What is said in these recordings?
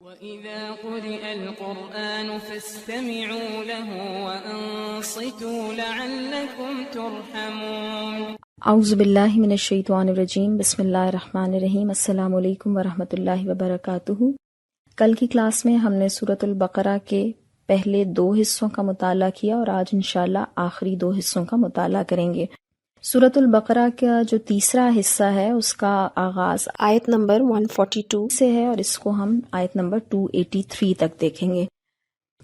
وَإِذَا قُرِئَ الْقُرْآنُ فَاسْتَمِعُوا لَهُ وَأَنصِتُوا لَعَلَّكُمْ تُرْحَمُونَ۔ اعوذ باللہ من الشیطان الرجیم، بسم اللہ الرحمن الرحیم۔ السلام علیکم ورحمۃ اللہ وبرکاتہ۔ کل کی کلاس میں ہم نے سورۃ البقرہ کے پہلے 2 حصوں کا مطالعہ کیا اور آج انشاءاللہ آخری 2 حصوں کا مطالعہ کریں گے۔ سورۃ البقرہ کا جو تیسرا حصہ ہے اس کا آغاز آیت نمبر 142 سے ہے اور اس کو ہم آیت نمبر 283 تک دیکھیں گے۔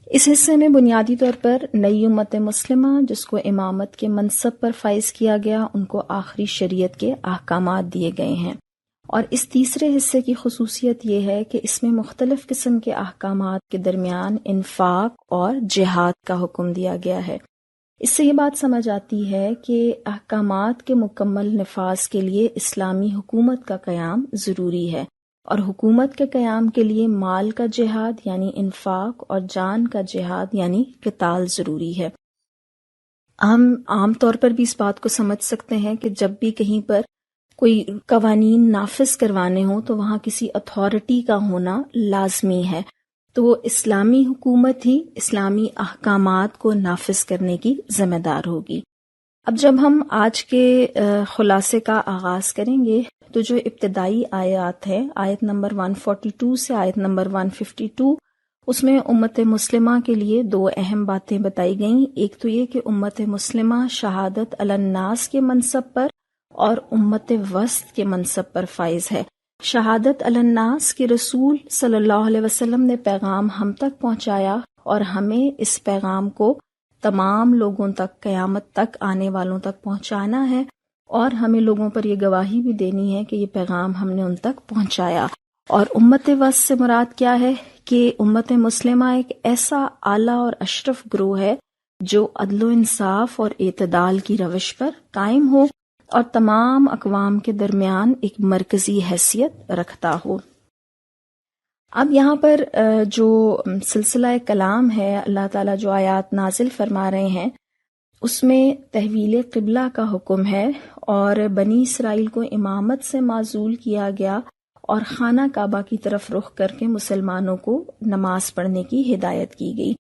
اس حصے میں بنیادی طور پر نئی امت مسلمہ جس کو امامت کے منصب پر فائز کیا گیا، ان کو آخری شریعت کے احکامات دیے گئے ہیں، اور اس تیسرے حصے کی خصوصیت یہ ہے کہ اس میں مختلف قسم کے احکامات کے درمیان انفاق اور جہاد کا حکم دیا گیا ہے۔ اس سے یہ بات سمجھ آتی ہے کہ احکامات کے مکمل نفاذ کے لیے اسلامی حکومت کا قیام ضروری ہے، اور حکومت کے قیام کے لیے مال کا جہاد یعنی انفاق اور جان کا جہاد یعنی قتال ضروری ہے۔ ہم عام طور پر بھی اس بات کو سمجھ سکتے ہیں کہ جب بھی کہیں پر کوئی قوانین نافذ کروانے ہوں تو وہاں کسی اتھارٹی کا ہونا لازمی ہے، تو اسلامی حکومت ہی اسلامی احکامات کو نافذ کرنے کی ذمہ دار ہوگی۔ اب جب ہم آج کے خلاصے کا آغاز کریں گے تو جو ابتدائی آیات ہے، آیت نمبر 142 سے آیت نمبر 152، اس میں امت مسلمہ کے لیے 2 اہم باتیں بتائی گئیں۔ ایک تو یہ کہ امت مسلمہ شہادت علی الناس کے منصب پر اور امت وسط کے منصب پر فائز ہے۔ شہادت علی الناس کے رسول صلی اللہ علیہ وسلم نے پیغام ہم تک پہنچایا، اور ہمیں اس پیغام کو تمام لوگوں تک، قیامت تک آنے والوں تک پہنچانا ہے، اور ہمیں لوگوں پر یہ گواہی بھی دینی ہے کہ یہ پیغام ہم نے ان تک پہنچایا۔ اور امت وسط سے مراد کیا ہے کہ امت مسلمہ ایک ایسا اعلیٰ اور اشرف گروہ ہے جو عدل و انصاف اور اعتدال کی روش پر قائم ہو اور تمام اقوام کے درمیان ایک مرکزی حیثیت رکھتا ہو۔ اب یہاں پر جو سلسلہ کلام ہے، اللہ تعالیٰ جو آیات نازل فرما رہے ہیں اس میں تحویل قبلہ کا حکم ہے، اور بنی اسرائیل کو امامت سے معزول کیا گیا اور خانہ کعبہ کی طرف رخ کر کے مسلمانوں کو نماز پڑھنے کی ہدایت کی گئی۔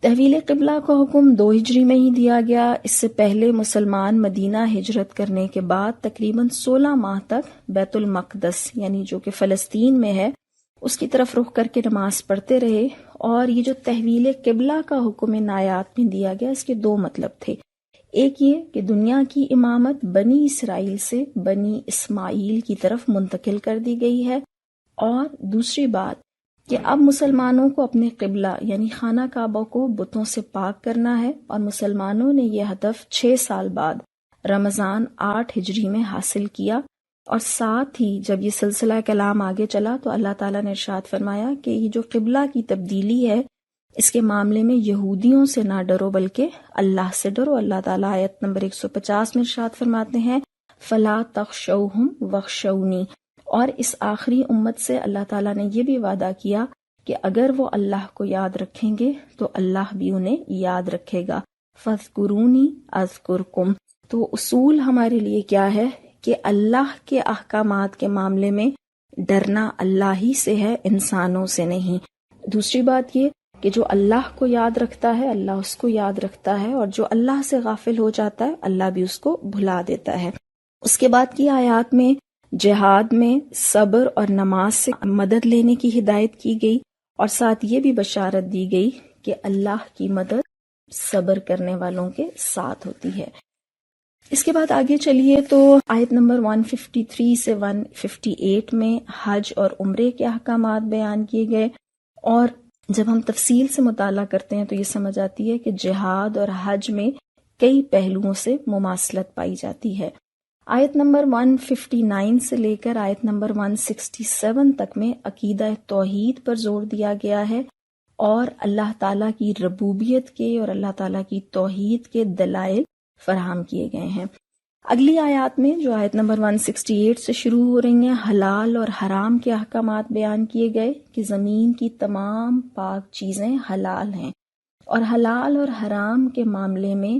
تحویل قبلہ کا حکم 2 ہجری میں ہی دیا گیا۔ اس سے پہلے مسلمان مدینہ ہجرت کرنے کے بعد تقریباً 16 ماہ تک بیت المقدس یعنی جو کہ فلسطین میں ہے اس کی طرف رخ کر کے نماز پڑھتے رہے، اور یہ جو تحویل قبلہ کا حکم ان آیات میں دیا گیا اس کے 2 مطلب تھے۔ ایک یہ کہ دنیا کی امامت بنی اسرائیل سے بنی اسماعیل کی طرف منتقل کر دی گئی ہے، اور دوسری بات کہ اب مسلمانوں کو اپنے قبلہ یعنی خانہ کعبہ کو بتوں سے پاک کرنا ہے، اور مسلمانوں نے یہ ہدف 6 سال بعد رمضان 8 ہجری میں حاصل کیا۔ اور ساتھ ہی جب یہ سلسلہ کلام آگے چلا تو اللہ تعالیٰ نے ارشاد فرمایا کہ یہ جو قبلہ کی تبدیلی ہے اس کے معاملے میں یہودیوں سے نہ ڈرو بلکہ اللہ سے ڈرو۔ اللہ تعالیٰ آیت نمبر 150 میں ارشاد فرماتے ہیں فَلَا تَخْشَوْهُمْ وَاخْشَوْنِي، اور اس آخری امت سے اللہ تعالیٰ نے یہ بھی وعدہ کیا کہ اگر وہ اللہ کو یاد رکھیں گے تو اللہ بھی انہیں یاد رکھے گا۔ فَاذْكُرُونِي أَذْكُرْكُمْ، تو اصول ہمارے لیے کیا ہے کہ اللہ کے احکامات کے معاملے میں ڈرنا اللہ ہی سے ہے، انسانوں سے نہیں۔ دوسری بات یہ کہ جو اللہ کو یاد رکھتا ہے اللہ اس کو یاد رکھتا ہے، اور جو اللہ سے غافل ہو جاتا ہے اللہ بھی اس کو بھلا دیتا ہے۔ اس کے بعد کی آیات میں جہاد میں صبر اور نماز سے مدد لینے کی ہدایت کی گئی، اور ساتھ یہ بھی بشارت دی گئی کہ اللہ کی مدد صبر کرنے والوں کے ساتھ ہوتی ہے۔ اس کے بعد آگے چلیے تو آیت نمبر 153 سے 158 میں حج اور عمرے کے احکامات بیان کیے گئے، اور جب ہم تفصیل سے مطالعہ کرتے ہیں تو یہ سمجھ آتی ہے کہ جہاد اور حج میں کئی پہلوؤں سے مماثلت پائی جاتی ہے۔ آیت نمبر 159 سے لے کر آیت نمبر 167 تک میں عقیدہ توحید پر زور دیا گیا ہے، اور اللہ تعالیٰ کی ربوبیت کے اور اللہ تعالیٰ کی توحید کے دلائل فراہم کیے گئے ہیں۔ اگلی آیات میں جو آیت نمبر 168 سے شروع ہو رہی ہیں حلال اور حرام کے احکامات بیان کیے گئے کہ زمین کی تمام پاک چیزیں حلال ہیں، اور حلال اور حرام کے معاملے میں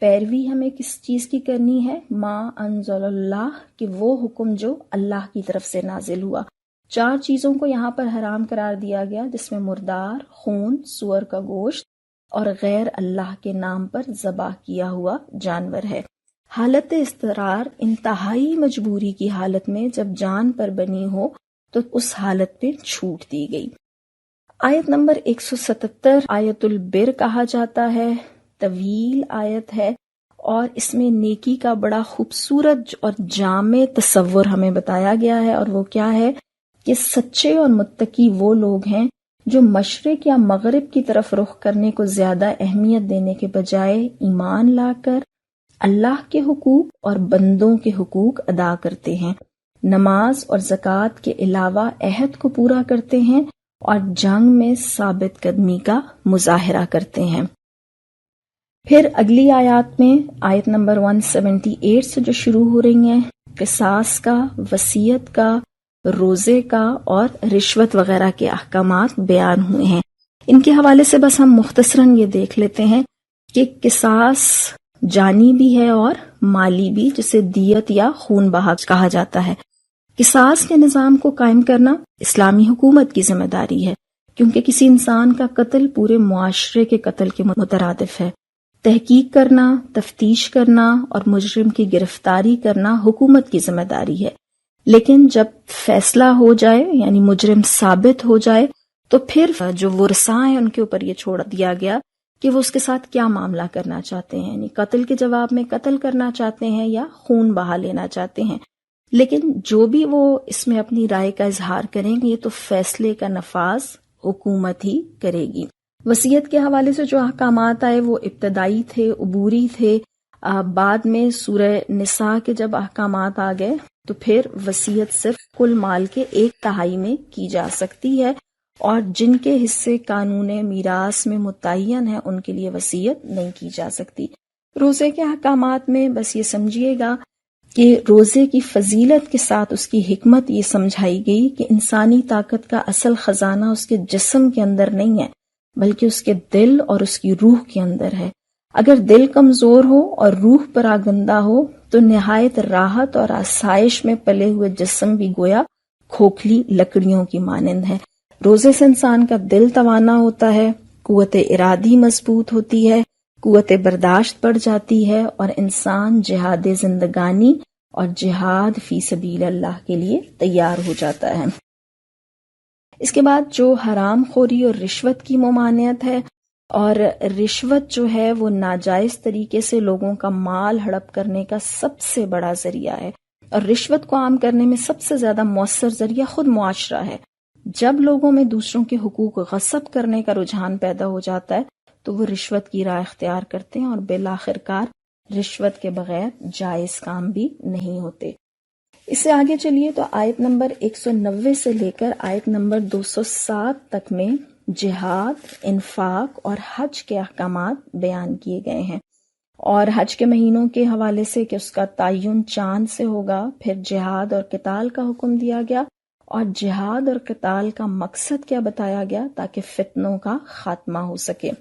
پیروی ہمیں کس چیز کی کرنی ہے؟ ما انزل اللہ، کہ وہ حکم جو اللہ کی طرف سے نازل ہوا۔ 4 چیزوں کو یہاں پر حرام قرار دیا گیا، جس میں مردار، خون، سور کا گوشت اور غیر اللہ کے نام پر ذبح کیا ہوا جانور ہے۔ حالت اضطرار انتہائی مجبوری کی حالت میں جب جان پر بنی ہو تو اس حالت پہ چھوٹ دی گئی۔ آیت نمبر 177 آیت البر کہا جاتا ہے، طویل آیت ہے اور اس میں نیکی کا بڑا خوبصورت اور جامع تصور ہمیں بتایا گیا ہے، اور وہ کیا ہے کہ سچے اور متقی وہ لوگ ہیں جو مشرق یا مغرب کی طرف رخ کرنے کو زیادہ اہمیت دینے کے بجائے ایمان لا کر اللہ کے حقوق اور بندوں کے حقوق ادا کرتے ہیں، نماز اور زکوٰۃ کے علاوہ عہد کو پورا کرتے ہیں اور جنگ میں ثابت قدمی کا مظاہرہ کرتے ہیں۔ پھر اگلی آیات میں آیت نمبر 178 سے جو شروع ہو رہی ہیں، قصاص کا، وصیت کا، روزے کا اور رشوت وغیرہ کے احکامات بیان ہوئے ہیں۔ ان کے حوالے سے بس ہم مختصراً یہ دیکھ لیتے ہیں کہ قصاص جانی بھی ہے اور مالی بھی، جسے دیت یا خون بہا کہا جاتا ہے۔ قصاص کے نظام کو قائم کرنا اسلامی حکومت کی ذمہ داری ہے، کیونکہ کسی انسان کا قتل پورے معاشرے کے قتل کے مترادف ہے۔ تحقیق کرنا، تفتیش کرنا اور مجرم کی گرفتاری کرنا حکومت کی ذمہ داری ہے، لیکن جب فیصلہ ہو جائے یعنی مجرم ثابت ہو جائے تو پھر جو ورثاء ہیں ان کے اوپر یہ چھوڑ دیا گیا کہ وہ اس کے ساتھ کیا معاملہ کرنا چاہتے ہیں، یعنی قتل کے جواب میں قتل کرنا چاہتے ہیں یا خون بہا لینا چاہتے ہیں۔ لیکن جو بھی وہ اس میں اپنی رائے کا اظہار کریں گے تو فیصلے کا نفاذ حکومت ہی کرے گی۔ وصیت کے حوالے سے جو احکامات آئے وہ ابتدائی تھے، عبوری تھے۔ بعد میں سورہ نساء کے جب احکامات آ گئے تو پھر وصیت صرف کل مال کے 1/3 میں کی جا سکتی ہے، اور جن کے حصے قانون میراث میں متعین ہیں ان کے لیے وصیت نہیں کی جا سکتی۔ روزے کے احکامات میں بس یہ سمجھیے گا کہ روزے کی فضیلت کے ساتھ اس کی حکمت یہ سمجھائی گئی کہ انسانی طاقت کا اصل خزانہ اس کے جسم کے اندر نہیں ہے بلکہ اس کے دل اور اس کی روح کے اندر ہے۔ اگر دل کمزور ہو اور روح پراگندہ ہو تو نہایت راحت اور آسائش میں پلے ہوئے جسم بھی گویا کھوکھلی لکڑیوں کی مانند ہے۔ روزے سے انسان کا دل توانا ہوتا ہے، قوت ارادی مضبوط ہوتی ہے، قوت برداشت بڑھ جاتی ہے اور انسان جہاد زندگانی اور جہاد فی سبیل اللہ کے لیے تیار ہو جاتا ہے۔ اس کے بعد جو حرام خوری اور رشوت کی ممانعت ہے، اور رشوت جو ہے وہ ناجائز طریقے سے لوگوں کا مال ہڑپ کرنے کا سب سے بڑا ذریعہ ہے، اور رشوت کو عام کرنے میں سب سے زیادہ مؤثر ذریعہ خود معاشرہ ہے۔ جب لوگوں میں دوسروں کے حقوق غصب کرنے کا رجحان پیدا ہو جاتا ہے تو وہ رشوت کی راہ اختیار کرتے ہیں، اور بالآخر کار رشوت کے بغیر جائز کام بھی نہیں ہوتے۔ اس سے آگے چلیے تو آیت نمبر 190 سے لے کر آیت نمبر 207 تک میں جہاد، انفاق اور حج کے احکامات بیان کیے گئے ہیں، اور حج کے مہینوں کے حوالے سے کہ اس کا تعین چاند سے ہوگا، پھر جہاد اور قتال کا حکم دیا گیا، اور جہاد اور قتال کا مقصد کیا بتایا گیا تاکہ فتنوں کا خاتمہ ہو سکے۔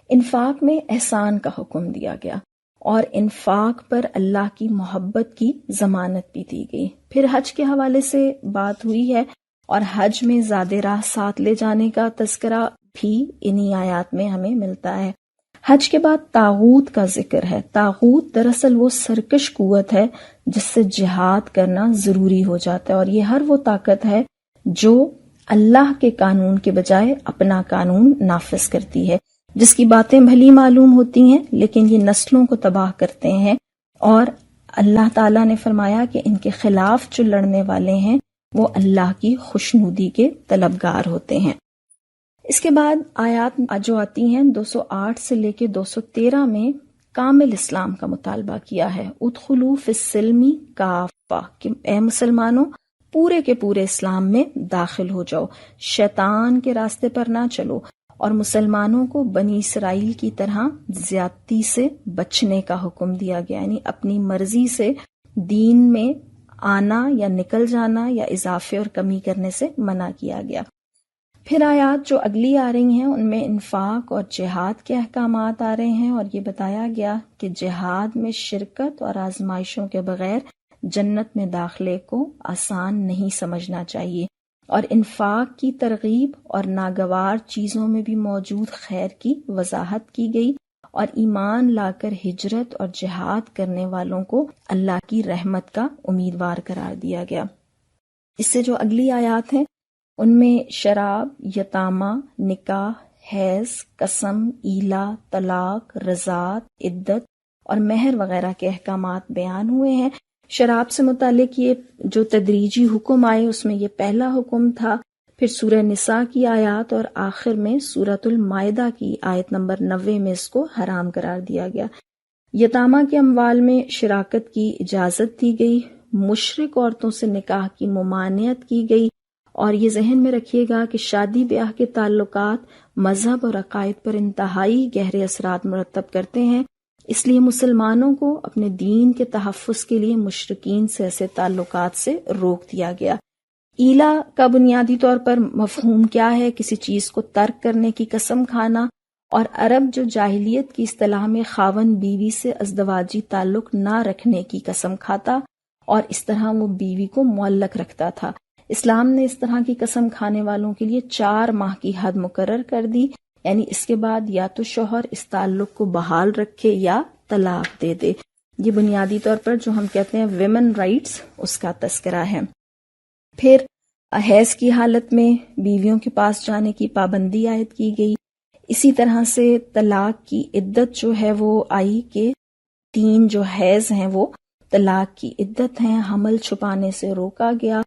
انفاق میں احسان کا حکم دیا گیا، اور انفاق پر اللہ کی محبت کی ضمانت بھی دی گئی۔ پھر حج کے حوالے سے بات ہوئی ہے، اور حج میں زاد راہ ساتھ لے جانے کا تذکرہ بھی انہی آیات میں ہمیں ملتا ہے۔ حج کے بعد طاغوت کا ذکر ہے۔ طاغوت دراصل وہ سرکش قوت ہے جس سے جہاد کرنا ضروری ہو جاتا ہے، اور یہ ہر وہ طاقت ہے جو اللہ کے قانون کے بجائے اپنا قانون نافذ کرتی ہے، جس کی باتیں بھلی معلوم ہوتی ہیں لیکن یہ نسلوں کو تباہ کرتے ہیں، اور اللہ تعالیٰ نے فرمایا کہ ان کے خلاف جو لڑنے والے ہیں وہ اللہ کی خوشنودی کے طلبگار ہوتے ہیں۔ اس کے بعد آیات جو آتی ہیں 208 سے لے کے 213 میں کامل اسلام کا مطالبہ کیا ہے۔ ادخلوا فی السلم کافہ، کہ اے مسلمانوں پورے کے پورے اسلام میں داخل ہو جاؤ، شیطان کے راستے پر نہ چلو، اور مسلمانوں کو بنی اسرائیل کی طرح زیادتی سے بچنے کا حکم دیا گیا، یعنی اپنی مرضی سے دین میں آنا یا نکل جانا یا اضافے اور کمی کرنے سے منع کیا گیا۔ پھر آیات جو اگلی آ رہی ہیں ان میں انفاق اور جہاد کے احکامات آ رہے ہیں، اور یہ بتایا گیا کہ جہاد میں شرکت اور آزمائشوں کے بغیر جنت میں داخلے کو آسان نہیں سمجھنا چاہیے، اور انفاق کی ترغیب اور ناگوار چیزوں میں بھی موجود خیر کی وضاحت کی گئی، اور ایمان لا کر ہجرت اور جہاد کرنے والوں کو اللہ کی رحمت کا امیدوار قرار دیا گیا۔ اس سے جو اگلی آیات ہیں ان میں شراب، یتامہ، نکاح، حیض، قسم، ایلا، طلاق، رضاعت، عدت اور مہر وغیرہ کے احکامات بیان ہوئے ہیں۔ شراب سے متعلق یہ جو تدریجی حکم آئے اس میں یہ پہلا حکم تھا، پھر سورہ نساء کی آیات اور آخر میں سورۃ المائدہ کی آیت نمبر 90 میں اس کو حرام قرار دیا گیا۔ یتامہ کے اموال میں شراکت کی اجازت دی گئی، مشرک عورتوں سے نکاح کی ممانعت کی گئی، اور یہ ذہن میں رکھیے گا کہ شادی بیاہ کے تعلقات مذہب اور عقائد پر انتہائی گہرے اثرات مرتب کرتے ہیں، اس لیے مسلمانوں کو اپنے دین کے تحفظ کے لیے مشرکین سے ایسے تعلقات سے روک دیا گیا۔ ایلا کا بنیادی طور پر مفہوم کیا ہے؟ کسی چیز کو ترک کرنے کی قسم کھانا، اور عرب جو جاہلیت کی اصطلاح میں خاوند بیوی سے ازدواجی تعلق نہ رکھنے کی قسم کھاتا اور اس طرح وہ بیوی کو معلق رکھتا تھا۔ اسلام نے اس طرح کی قسم کھانے والوں کے لیے 4 ماہ کی حد مقرر کر دی، یعنی اس کے بعد یا تو شوہر اس تعلق کو بحال رکھے یا طلاق دے دے۔ یہ بنیادی طور پر جو ہم کہتے ہیں ویمن رائٹس اس کا تذکرہ ہے۔ پھر حیض کی حالت میں بیویوں کے پاس جانے کی پابندی عائد کی گئی۔ اسی طرح سے طلاق کی عدت جو ہے وہ آئی کہ 3 جو حیض ہیں وہ طلاق کی عدت ہیں، حمل چھپانے سے روکا گیا،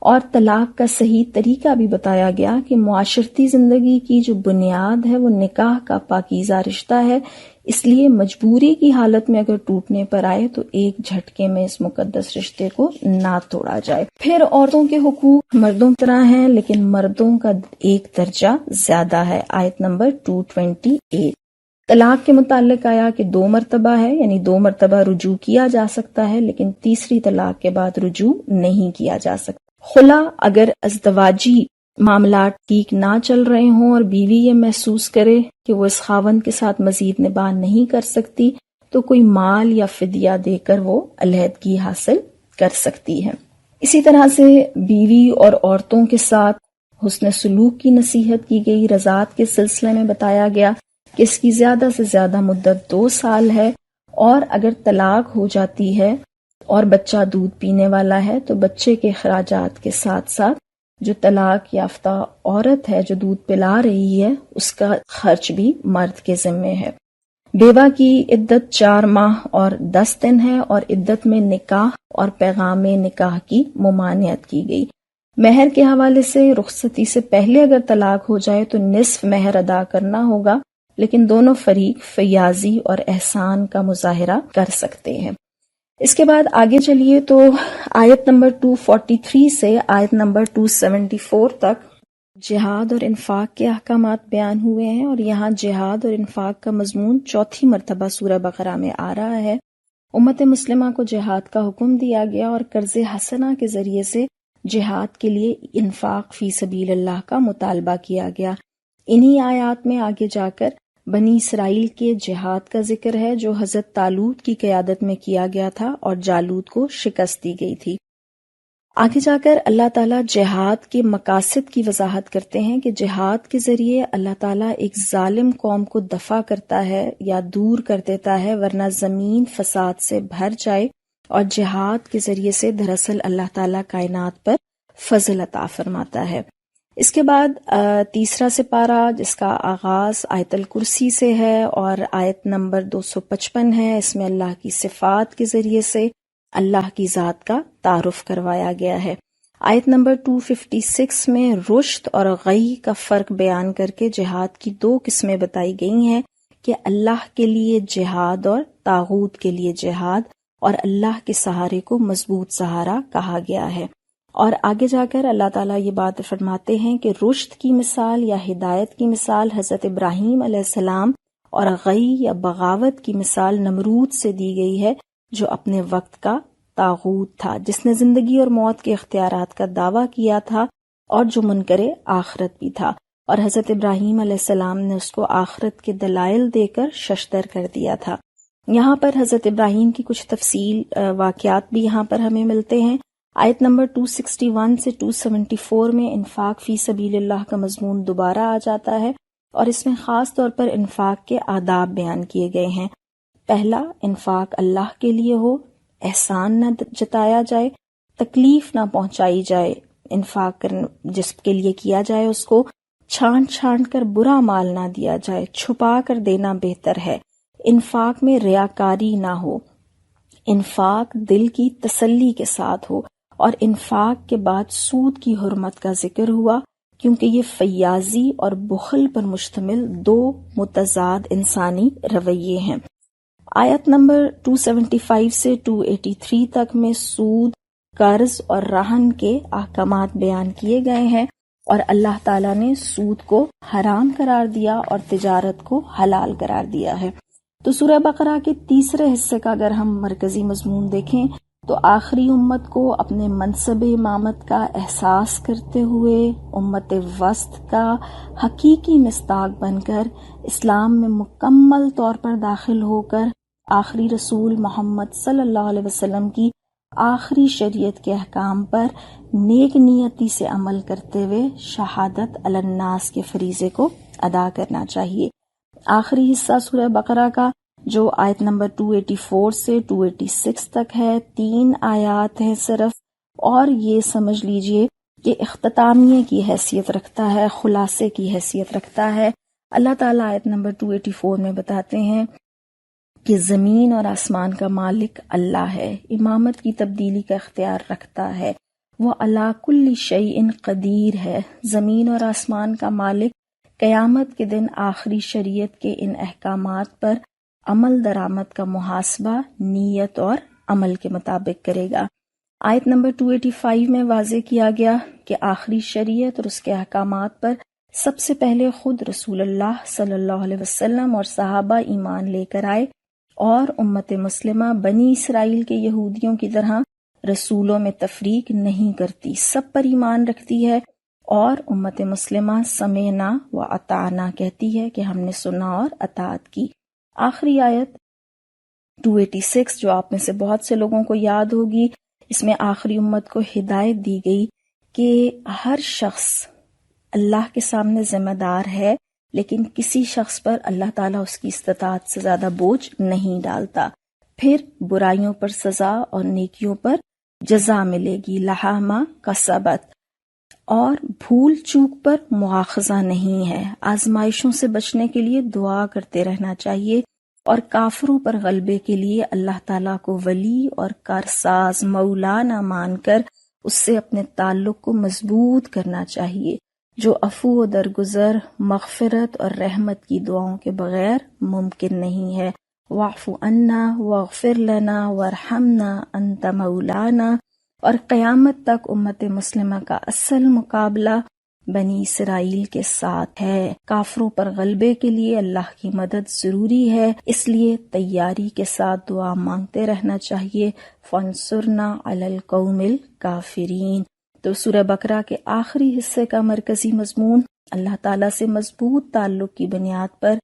اور طلاق کا صحیح طریقہ بھی بتایا گیا کہ معاشرتی زندگی کی جو بنیاد ہے وہ نکاح کا پاکیزہ رشتہ ہے، اس لیے مجبوری کی حالت میں اگر ٹوٹنے پر آئے تو ایک جھٹکے میں اس مقدس رشتے کو نہ توڑا جائے۔ پھر عورتوں کے حقوق مردوں کی طرح ہیں لیکن مردوں کا ایک درجہ زیادہ ہے۔ آیت نمبر 228 طلاق کے متعلق آیا کہ 2 مرتبہ ہے، یعنی 2 مرتبہ رجوع کیا جا سکتا ہے، لیکن تیسری طلاق کے بعد رجوع نہیں کیا جا سکتا۔ خلا اگر ازدواجی معاملات ٹھیک نہ چل رہے ہوں اور بیوی یہ محسوس کرے کہ وہ اس خاوند کے ساتھ مزید نباہ نہیں کر سکتی تو کوئی مال یا فدیہ دے کر وہ علیحدگی حاصل کر سکتی ہے۔ اسی طرح سے بیوی اور عورتوں کے ساتھ حسن سلوک کی نصیحت کی گئی۔ رضاعت کے سلسلے میں بتایا گیا کہ اس کی زیادہ سے زیادہ مدت 2 سال ہے، اور اگر طلاق ہو جاتی ہے اور بچہ دودھ پینے والا ہے تو بچے کے اخراجات کے ساتھ ساتھ جو طلاق یافتہ عورت ہے جو دودھ پلا رہی ہے اس کا خرچ بھی مرد کے ذمے ہے۔ بیوہ کی عدت 4 ماہ اور 10 دن ہے، اور عدت میں نکاح اور پیغام نکاح کی ممانعت کی گئی۔ مہر کے حوالے سے رخصتی سے پہلے اگر طلاق ہو جائے تو نصف مہر ادا کرنا ہوگا، لیکن دونوں فریق فیاضی اور احسان کا مظاہرہ کر سکتے ہیں۔ اس کے بعد آگے چلیے تو آیت نمبر 243 سے آیت نمبر 274 تک جہاد اور انفاق کے احکامات بیان ہوئے ہیں، اور یہاں جہاد اور انفاق کا مضمون 4تھی مرتبہ سورہ بقرہ میں آ رہا ہے۔ امت مسلمہ کو جہاد کا حکم دیا گیا اور قرض حسنہ کے ذریعے سے جہاد کے لیے انفاق فی سبیل اللہ کا مطالبہ کیا گیا۔ انہی آیات میں آگے جا کر بنی اسرائیل کے جہاد کا ذکر ہے جو حضرت طالوت کی قیادت میں کیا گیا تھا اور جالوت کو شکست دی گئی تھی۔ آگے جا کر اللہ تعالیٰ جہاد کے مقاصد کی وضاحت کرتے ہیں کہ جہاد کے ذریعے اللہ تعالیٰ ایک ظالم قوم کو دفع کرتا ہے یا دور کر دیتا ہے، ورنہ زمین فساد سے بھر جائے، اور جہاد کے ذریعے سے دراصل اللہ تعالیٰ کائنات پر فضل عطا فرماتا ہے۔ اس کے بعد تیسرا سپارہ جس کا آغاز آیت الکرسی سے ہے اور آیت نمبر 255 ہے، اس میں اللہ کی صفات کے ذریعے سے اللہ کی ذات کا تعارف کروایا گیا ہے۔ آیت نمبر 256 میں رشد اور غی کا فرق بیان کر کے جہاد کی 2 قسمیں بتائی گئی ہیں کہ اللہ کے لیے جہاد اور طاغوت کے لیے جہاد، اور اللہ کے سہارے کو مضبوط سہارا کہا گیا ہے۔ اور آگے جا کر اللہ تعالیٰ یہ بات فرماتے ہیں کہ رشد کی مثال یا ہدایت کی مثال حضرت ابراہیم علیہ السلام اور غی یا بغاوت کی مثال نمرود سے دی گئی ہے جو اپنے وقت کا طاغوت تھا، جس نے زندگی اور موت کے اختیارات کا دعویٰ کیا تھا اور جو منکر آخرت بھی تھا، اور حضرت ابراہیم علیہ السلام نے اس کو آخرت کے دلائل دے کر ششدر کر دیا تھا۔ یہاں پر حضرت ابراہیم کی کچھ تفصیل واقعات بھی یہاں پر ہمیں ملتے ہیں۔ آیت نمبر 261 سے 274 میں انفاق فی سبیل اللہ کا مضمون دوبارہ آ جاتا ہے، اور اس میں خاص طور پر انفاق کے آداب بیان کیے گئے ہیں۔ پہلا، انفاق اللہ کے لیے ہو، احسان نہ جتایا جائے، تکلیف نہ پہنچائی جائے، انفاق جس کے لیے کیا جائے اس کو چھانٹ چھانٹ کر برا مال نہ دیا جائے، چھپا کر دینا بہتر ہے، انفاق میں ریاکاری نہ ہو، انفاق دل کی تسلی کے ساتھ ہو، اور انفاق کے بعد سود کی حرمت کا ذکر ہوا، کیونکہ یہ فیاضی اور بخل پر مشتمل دو متضاد انسانی رویے ہیں۔ آیت نمبر 275 سے 283 تک میں سود، قرض اور رہن کے احکامات بیان کیے گئے ہیں، اور اللہ تعالیٰ نے سود کو حرام قرار دیا اور تجارت کو حلال قرار دیا ہے۔ تو سورہ بقرہ کے تیسرے حصے کا اگر ہم مرکزی مضمون دیکھیں تو آخری امت کو اپنے منصب امامت کا احساس کرتے ہوئے امت وسط کا حقیقی مصداق بن کر اسلام میں مکمل طور پر داخل ہو کر آخری رسول محمد صلی اللہ علیہ وسلم کی آخری شریعت کے احکام پر نیک نیتی سے عمل کرتے ہوئے شہادت علی الناس کے فریضے کو ادا کرنا چاہیے۔ آخری حصہ سورہ بقرہ کا جو آیت نمبر 284 سے 286 تک ہے، 3 آیات ہیں صرف، اور یہ سمجھ لیجئے کہ اختتامیہ کی حیثیت رکھتا ہے، خلاصے کی حیثیت رکھتا ہے۔ اللہ تعالیٰ آیت نمبر 284 میں بتاتے ہیں کہ زمین اور آسمان کا مالک اللہ ہے، امامت کی تبدیلی کا اختیار رکھتا ہے، وہ علی کل شیء قدیر ہے۔ زمین اور آسمان کا مالک قیامت کے دن آخری شریعت کے ان احکامات پر عمل درآمد کا محاسبہ نیت اور عمل کے مطابق کرے گا۔ آیت نمبر 285 میں واضح کیا گیا کہ آخری شریعت اور اس کے احکامات پر سب سے پہلے خود رسول اللہ صلی اللہ علیہ وسلم اور صحابہ ایمان لے کر آئے، اور امت مسلمہ بنی اسرائیل کے یہودیوں کی طرح رسولوں میں تفریق نہیں کرتی، سب پر ایمان رکھتی ہے، اور امت مسلمہ سمعنا و اطعنا کہتی ہے کہ ہم نے سنا اور اطاعت کی۔ آخری آیت 286 جو آپ میں سے بہت سے لوگوں کو یاد ہوگی، اس میں آخری امت کو ہدایت دی گئی کہ ہر شخص اللہ کے سامنے ذمہ دار ہے، لیکن کسی شخص پر اللہ تعالیٰ اس کی استطاعت سے زیادہ بوجھ نہیں ڈالتا۔ پھر برائیوں پر سزا اور نیکیوں پر جزا ملے گی، لہا ما کسبت، اور بھول چوک پر مواخذہ نہیں ہے۔ آزمائشوں سے بچنے کے لیے دعا کرتے رہنا چاہیے، اور کافروں پر غلبے کے لیے اللہ تعالیٰ کو ولی اور کارساز مولا نہ مان کر اس سے اپنے تعلق کو مضبوط کرنا چاہیے، جو عفو و درگزر، مغفرت اور رحمت کی دعاؤں کے بغیر ممکن نہیں ہے۔ واعف عنا واغفر لنا وارحمنا انت مولانا۔ اور قیامت تک امت مسلمہ کا اصل مقابلہ بنی اسرائیل کے ساتھ ہے۔ کافروں پر غلبے کے لیے اللہ کی مدد ضروری ہے، اس لیے تیاری کے ساتھ دعا مانگتے رہنا چاہیے۔ فانصرنا علی القوم الکافرین۔ تو سورہ بقرہ کے آخری حصے کا مرکزی مضمون اللہ تعالیٰ سے مضبوط تعلق کی بنیاد پر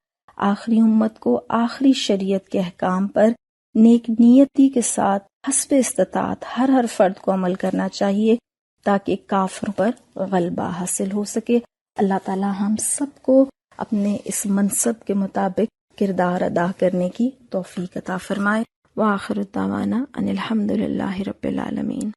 آخری امت کو آخری شریعت کے احکام پر نیک نیتی کے ساتھ حسب استطاعت ہر فرد کو عمل کرنا چاہیے تاکہ کافر پر غلبہ حاصل ہو سکے۔ اللہ تعالیٰ ہم سب کو اپنے اس منصب کے مطابق کردار ادا کرنے کی توفیق عطا فرمائے۔ وآخر دعوانا ان الحمد للہ رب العالمین۔